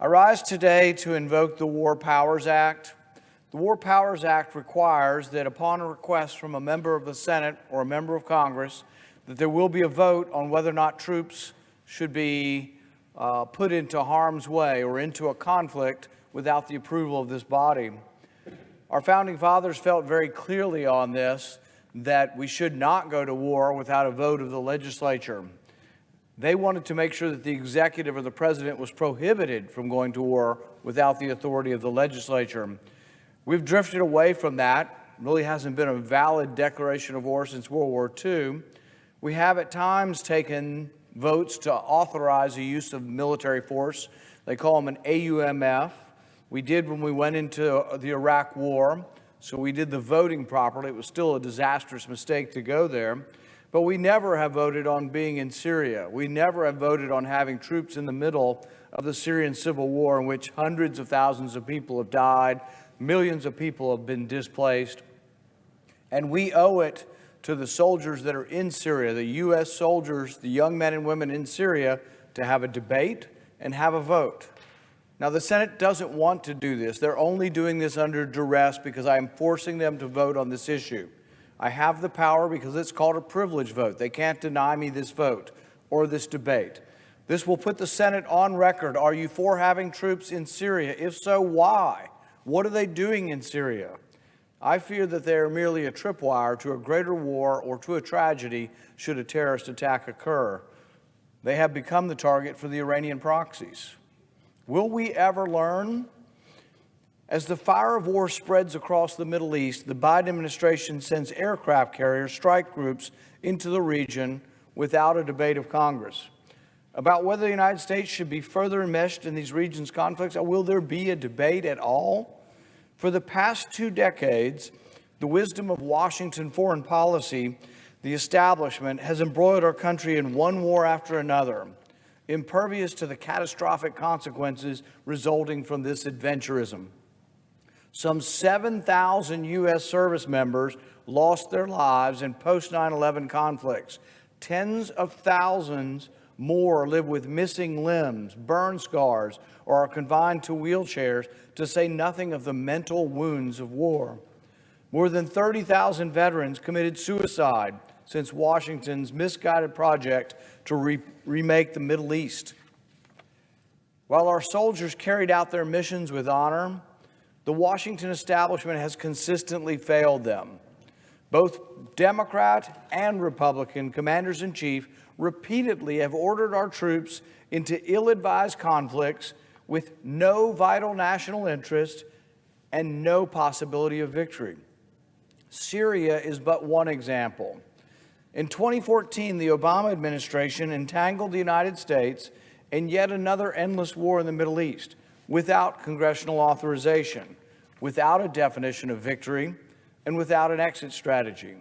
I rise today to invoke the War Powers Act. The War Powers Act requires that upon a request from a member of the Senate or a member of Congress, that there will be a vote on whether or not troops should be put into harm's way or into a conflict without the approval of this body. Our founding fathers felt very clearly on this that we should not go to war without a vote of the legislature. They wanted to make sure that the executive or the president was prohibited from going to war without the authority of the legislature. We've drifted away from that. It really hasn't been a valid declaration of war since World War II. We have at times taken votes to authorize the use of military force. They call them an AUMF. We did when we went into the Iraq War, so we did the voting properly. It was still a disastrous mistake to go there. But we never have voted on being in Syria. We never have voted on having troops in the middle of the Syrian civil war in which hundreds of thousands of people have died, millions of people have been displaced. And we owe it to the soldiers that are in Syria, the U.S. soldiers, the young men and women in Syria, to have a debate and have a vote. Now, the Senate doesn't want to do this. They're only doing this under duress because I am forcing them to vote on this issue. I have the power because it's called a privilege vote. They can't deny me this vote or this debate. This will put the Senate on record. Are you for having troops in Syria? If so, why? What are they doing in Syria? I fear that they are merely a tripwire to a greater war or to a tragedy should a terrorist attack occur. They have become the target for the Iranian proxies. Will we ever learn? As the fire of war spreads across the Middle East, the Biden administration sends aircraft carriers, strike groups into the region without a debate of Congress. About whether the United States should be further enmeshed in these regions' conflicts, or will there be a debate at all? For the past 2 decades, the wisdom of Washington foreign policy, the establishment, has embroiled our country in one war after another, impervious to the catastrophic consequences resulting from this adventurism. Some 7,000 U.S. service members lost their lives in post-9/11 conflicts. Tens of thousands more live with missing limbs, burn scars, or are confined to wheelchairs, to say nothing of the mental wounds of war. More than 30,000 veterans committed suicide since Washington's misguided project to remake the Middle East. While our soldiers carried out their missions with honor, the Washington establishment has consistently failed them. Both Democrat and Republican commanders-in-chief repeatedly have ordered our troops into ill-advised conflicts with no vital national interest and no possibility of victory. Syria is but one example. In 2014, the Obama administration entangled the United States in yet another endless war in the Middle East without congressional authorization, without a definition of victory, and without an exit strategy.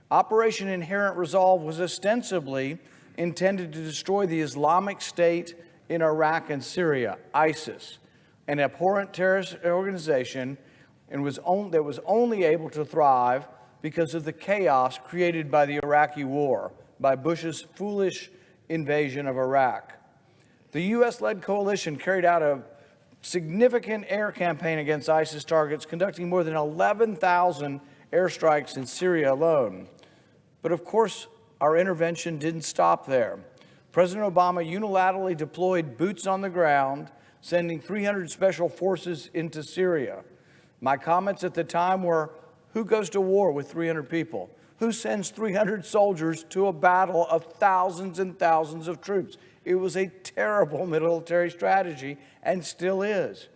Operation Inherent Resolve was ostensibly intended to destroy the Islamic State in Iraq and Syria, ISIS, an abhorrent terrorist organization, and that was only able to thrive because of the chaos created by the Iraqi war, by Bush's foolish invasion of Iraq. The U.S.-led coalition carried out a significant air campaign against ISIS targets, conducting more than 11,000 airstrikes in Syria alone. But of course, our intervention didn't stop there. President Obama unilaterally deployed boots on the ground, sending 300 special forces into Syria. My comments at the time were, who goes to war with 300 people? Who sends 300 soldiers to a battle of thousands and thousands of troops? It was a terrible military strategy and still is.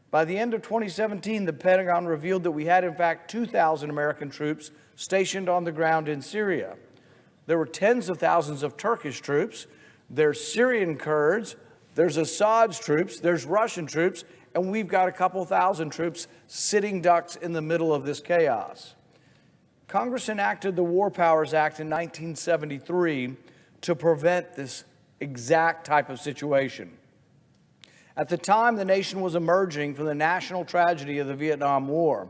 By the end of 2017, the Pentagon revealed that we had, in fact, 2,000 American troops stationed on the ground in Syria. There were tens of thousands of Turkish troops. There's Syrian Kurds. There's Assad's troops. There's Russian troops. And we've got a couple thousand troops sitting ducks in the middle of this chaos. Congress enacted the War Powers Act in 1973 to prevent this exact type of situation. At the time, the nation was emerging from the national tragedy of the Vietnam War.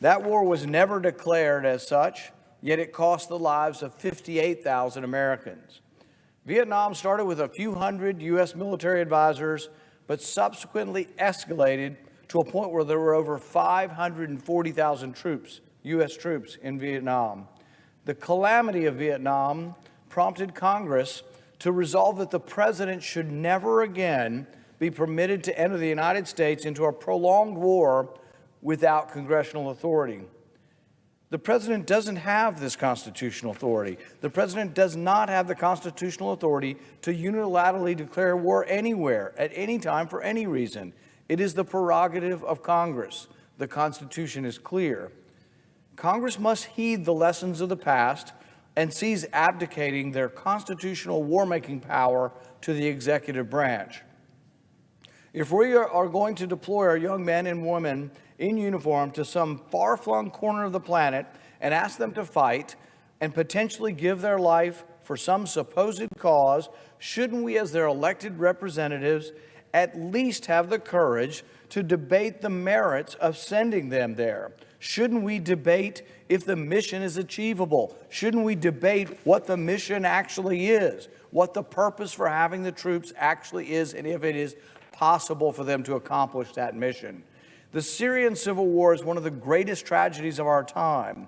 That war was never declared as such, yet it cost the lives of 58,000 Americans. Vietnam started with a few hundred U.S. military advisors but subsequently escalated to a point where there were over 540,000 troops, U.S. troops in Vietnam. The calamity of Vietnam prompted Congress to resolve that the president should never again be permitted to enter the United States into a prolonged war without congressional authority. The president doesn't have this constitutional authority. The president does not have the constitutional authority to unilaterally declare war anywhere, at any time, for any reason. It is the prerogative of Congress. The Constitution is clear. Congress must heed the lessons of the past and cease abdicating their constitutional war-making power to the executive branch. If we are going to deploy our young men and women in uniform to some far-flung corner of the planet and ask them to fight and potentially give their life for some supposed cause, shouldn't we, as their elected representatives, at least have the courage to debate the merits of sending them there? Shouldn't we debate if the mission is achievable? Shouldn't we debate what the mission actually is, what the purpose for having the troops actually is, and if it is possible for them to accomplish that mission? The Syrian civil war is one of the greatest tragedies of our time.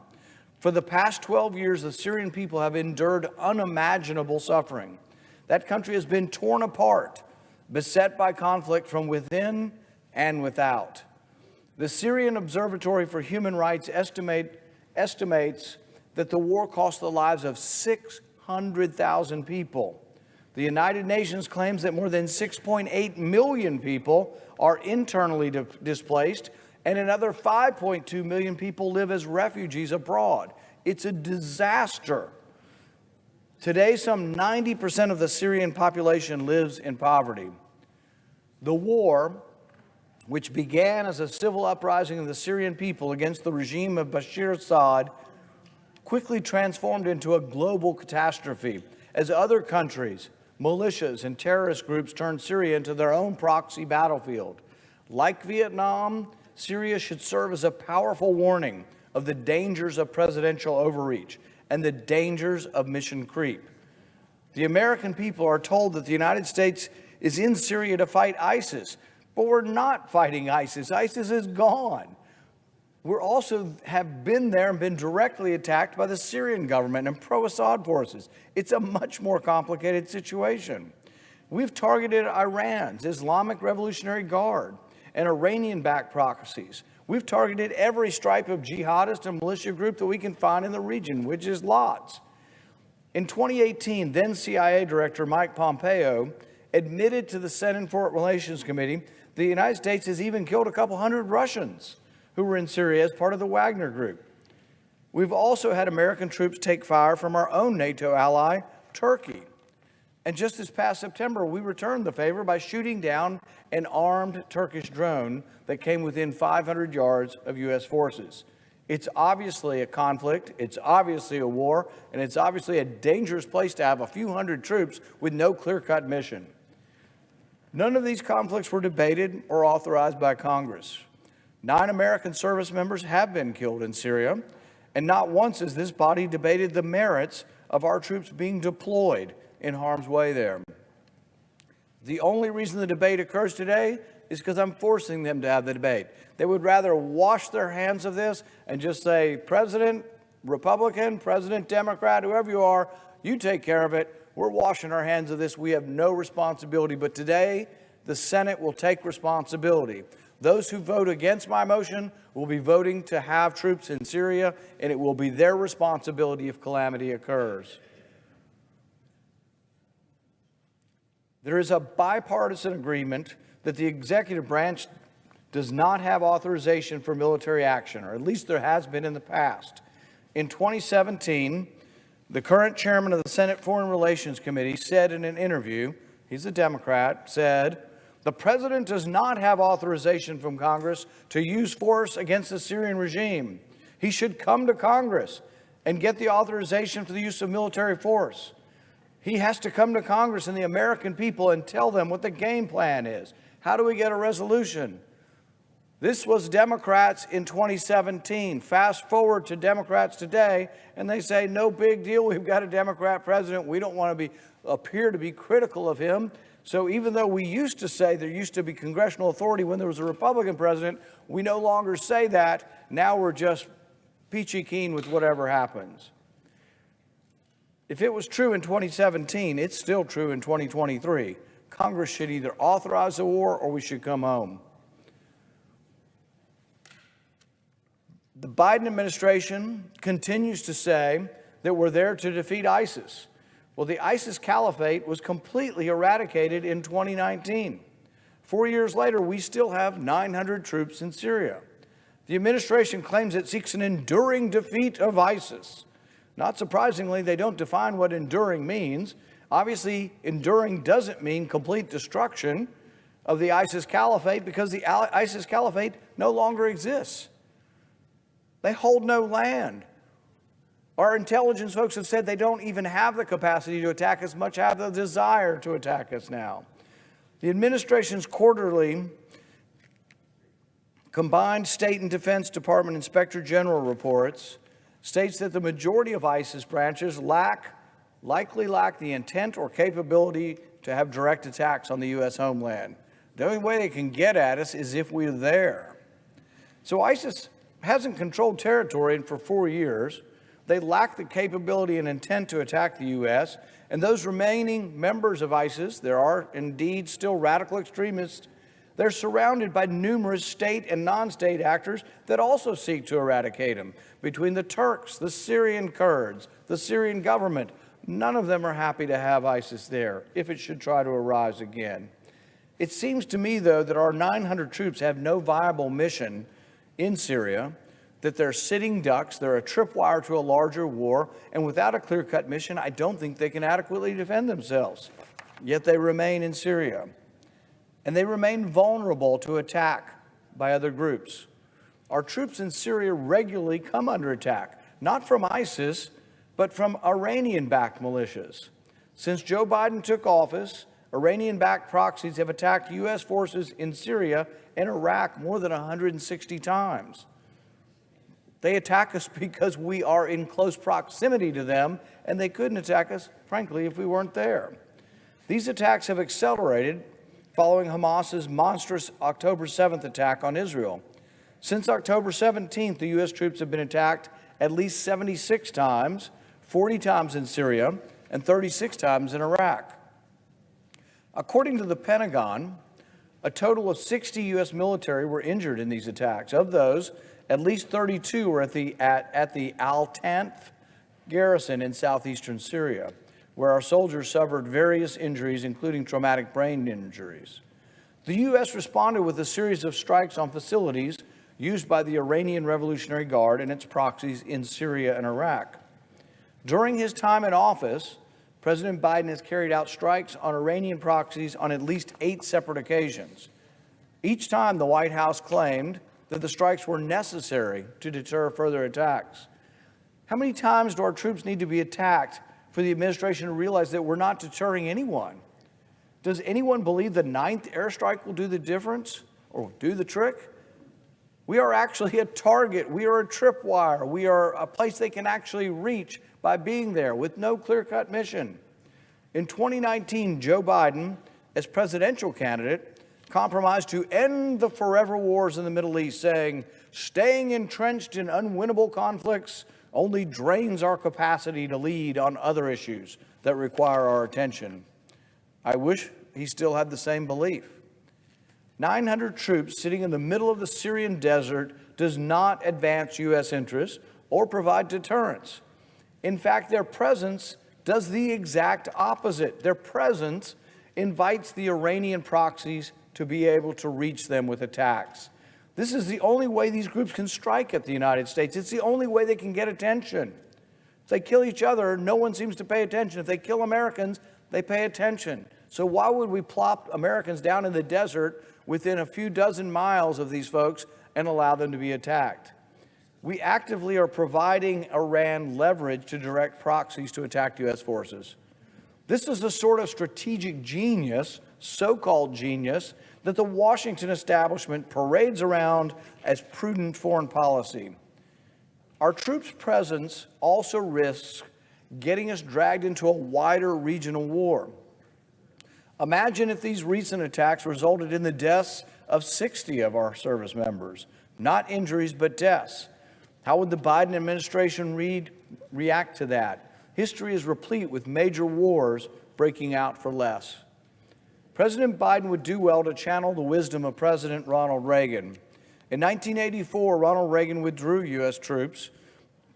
For the past 12 years, the Syrian people have endured unimaginable suffering. That country has been torn apart, beset by conflict from within and without. The Syrian Observatory for Human Rights estimates that the war cost the lives of 600,000 people. The United Nations claims that more than 6.8 million people are internally displaced, and another 5.2 million people live as refugees abroad. It's a disaster. Today, some 90% of the Syrian population lives in poverty. The war, which began as a civil uprising of the Syrian people against the regime of Bashar Assad, quickly transformed into a global catastrophe as other countries, militias, and terrorist groups turned Syria into their own proxy battlefield. Like Vietnam, Syria should serve as a powerful warning of the dangers of presidential overreach and the dangers of mission creep. The American people are told that the United States is in Syria to fight ISIS, but we're not fighting ISIS. ISIS is gone. We're also have been there and been directly attacked by the Syrian government and pro-Assad forces. It's a much more complicated situation. We've targeted Iran's Islamic Revolutionary Guard and Iranian-backed proxies. We've targeted every stripe of jihadist and militia group that we can find in the region, which is lots. In 2018, then CIA Director Mike Pompeo admitted to the Senate Foreign Relations Committee the United States has even killed a couple hundred Russians who were in Syria as part of the Wagner Group. We've also had American troops take fire from our own NATO ally, Turkey. And just this past September, we returned the favor by shooting down an armed Turkish drone that came within 500 yards of U.S. forces. It's obviously a conflict, it's obviously a war, and it's obviously a dangerous place to have a few hundred troops with no clear-cut mission. None of these conflicts were debated or authorized by Congress. 9 American service members have been killed in Syria, and not once has this body debated the merits of our troops being deployed in harm's way there. The only reason the debate occurs today is because I'm forcing them to have the debate. They would rather wash their hands of this and just say, President Republican, President Democrat, whoever you are, you take care of it. We're washing our hands of this. We have no responsibility. But today, the Senate will take responsibility. Those who vote against my motion will be voting to have troops in Syria, and it will be their responsibility if calamity occurs. There is a bipartisan agreement that the executive branch does not have authorization for military action, or at least there has been in the past. In 2017, the current chairman of the Senate Foreign Relations Committee said in an interview, he's a Democrat, said, "The president does not have authorization from Congress to use force against the Syrian regime. He should come to Congress and get the authorization for the use of military force. He has to come to Congress and the American people and tell them what the game plan is. How do we get a resolution?" This was Democrats in 2017. Fast forward to Democrats today, and they say, no big deal, we've got a Democrat president. We don't want to appear to be critical of him. So even though we used to say there used to be congressional authority when there was a Republican president, we no longer say that. Now we're just peachy keen with whatever happens. If it was true in 2017, it's still true in 2023. Congress should either authorize a war or we should come home. The Biden administration continues to say that we're there to defeat ISIS. Well, the ISIS caliphate was completely eradicated in 2019. 4 years later, we still have 900 troops in Syria. The administration claims it seeks an enduring defeat of ISIS. Not surprisingly, they don't define what enduring means. Obviously, enduring doesn't mean complete destruction of the ISIS caliphate because the ISIS caliphate no longer exists. They hold no land. Our intelligence folks have said they don't even have the capacity to attack us, much have the desire to attack us now. The administration's quarterly combined State and Defense Department Inspector General reports states that the majority of ISIS branches likely lack the intent or capability to have direct attacks on the U.S. homeland. The only way they can get at us is if we're there. So ISIS hasn't controlled territory for 4 years. They lack the capability and intent to attack the U.S., and those remaining members of ISIS, there are indeed still radical extremists, they're surrounded by numerous state and non-state actors that also seek to eradicate them. Between the Turks, the Syrian Kurds, the Syrian government, none of them are happy to have ISIS there if it should try to arise again. It seems to me, though, that our 900 troops have no viable mission in Syria, that they're sitting ducks, they're a tripwire to a larger war, and without a clear-cut mission, I don't think they can adequately defend themselves. Yet they remain in Syria, and they remain vulnerable to attack by other groups. Our troops in Syria regularly come under attack, not from ISIS, but from Iranian-backed militias. Since Joe Biden took office, Iranian-backed proxies have attacked U.S. forces in Syria and Iraq more than 160 times. They attack us because we are in close proximity to them, and they couldn't attack us, frankly, if we weren't there. These attacks have accelerated following Hamas's monstrous October 7th attack on Israel. Since October 17th, the U.S. troops have been attacked at least 76 times, 40 times in Syria, and 36 times in Iraq. According to the Pentagon, a total of 60 U.S. military were injured in these attacks. Of those, at least 32 were at the Al-Tanf garrison in southeastern Syria, where our soldiers suffered various injuries, including traumatic brain injuries. The U.S. responded with a series of strikes on facilities used by the Iranian Revolutionary Guard and its proxies in Syria and Iraq. During his time in office, President Biden has carried out strikes on Iranian proxies on at least 8 separate occasions. Each time, the White House claimed that the strikes were necessary to deter further attacks. How many times do our troops need to be attacked for the administration to realize that we're not deterring anyone? Does anyone believe the 9th airstrike will do the difference or do the trick? We are actually a target. We are a tripwire. We are a place they can actually reach by being there with no clear-cut mission. In 2019, Joe Biden, as presidential candidate, compromised to end the forever wars in the Middle East, saying, "Staying entrenched in unwinnable conflicts only drains our capacity to lead on other issues that require our attention." I wish he still had the same belief. 900 troops sitting in the middle of the Syrian desert does not advance U.S. interests or provide deterrence. In fact, their presence does the exact opposite. Their presence invites the Iranian proxies to be able to reach them with attacks. This is the only way these groups can strike at the United States. It's the only way they can get attention. If they kill each other, no one seems to pay attention. If they kill Americans, they pay attention. So why would we plop Americans down in the desert within a few dozen miles of these folks and allow them to be attacked? We actively are providing Iran leverage to direct proxies to attack U.S. forces. This is the sort of strategic genius, so-called genius, that the Washington establishment parades around as prudent foreign policy. Our troops' presence also risks getting us dragged into a wider regional war. Imagine if these recent attacks resulted in the deaths of 60 of our service members, not injuries, but deaths. How would the Biden administration react to that? History is replete with major wars breaking out for less. President Biden would do well to channel the wisdom of President Ronald Reagan. In 1984, Ronald Reagan withdrew U.S. troops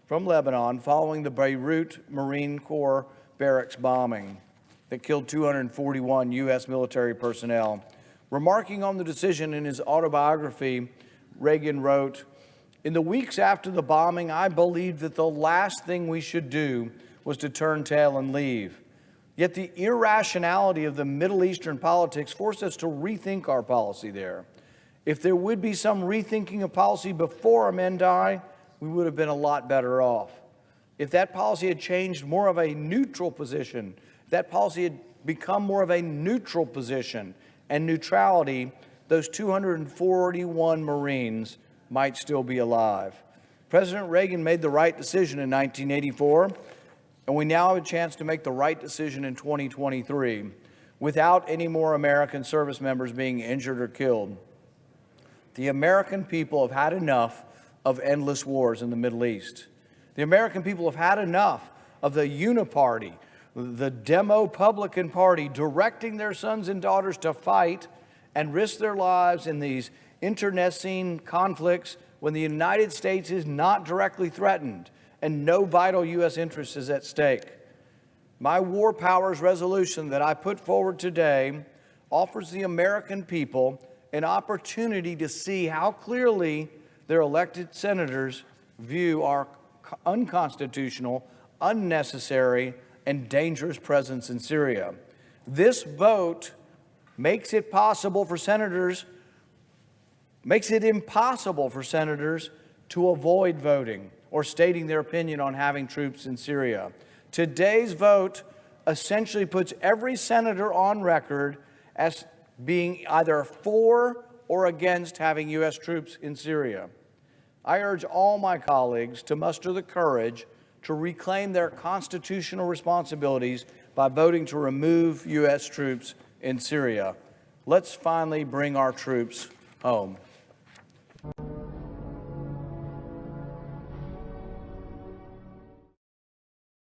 from Lebanon following the Beirut Marine Corps barracks bombing that killed 241 U.S. military personnel. Remarking on the decision in his autobiography, Reagan wrote, "In the weeks after the bombing, I believed that the last thing we should do was to turn tail and leave. Yet the irrationality of the Middle Eastern politics forced us to rethink our policy there. If there would be some rethinking of policy before our men die, we would have been a lot better off. If that policy had changed more of a neutral position, if that policy had become more of a neutral position and neutrality, those 241 Marines might still be alive." President Reagan made the right decision in 1984, and we now have a chance to make the right decision in 2023 without any more American service members being injured or killed. The American people have had enough of endless wars in the Middle East. The American people have had enough of the uniparty, the Demo-Publican Party, directing their sons and daughters to fight and risk their lives in these internecine conflicts when the United States is not directly threatened and no vital U.S. interest is at stake. My War Powers resolution that I put forward today offers the American people an opportunity to see how clearly their elected senators view our unconstitutional, unnecessary, and dangerous presence in Syria. This vote makes it impossible for senators to avoid voting or stating their opinion on having troops in Syria. Today's vote essentially puts every senator on record as being either for or against having U.S. troops in Syria. I urge all my colleagues to muster the courage to reclaim their constitutional responsibilities by voting to remove U.S. troops in Syria. Let's finally bring our troops home.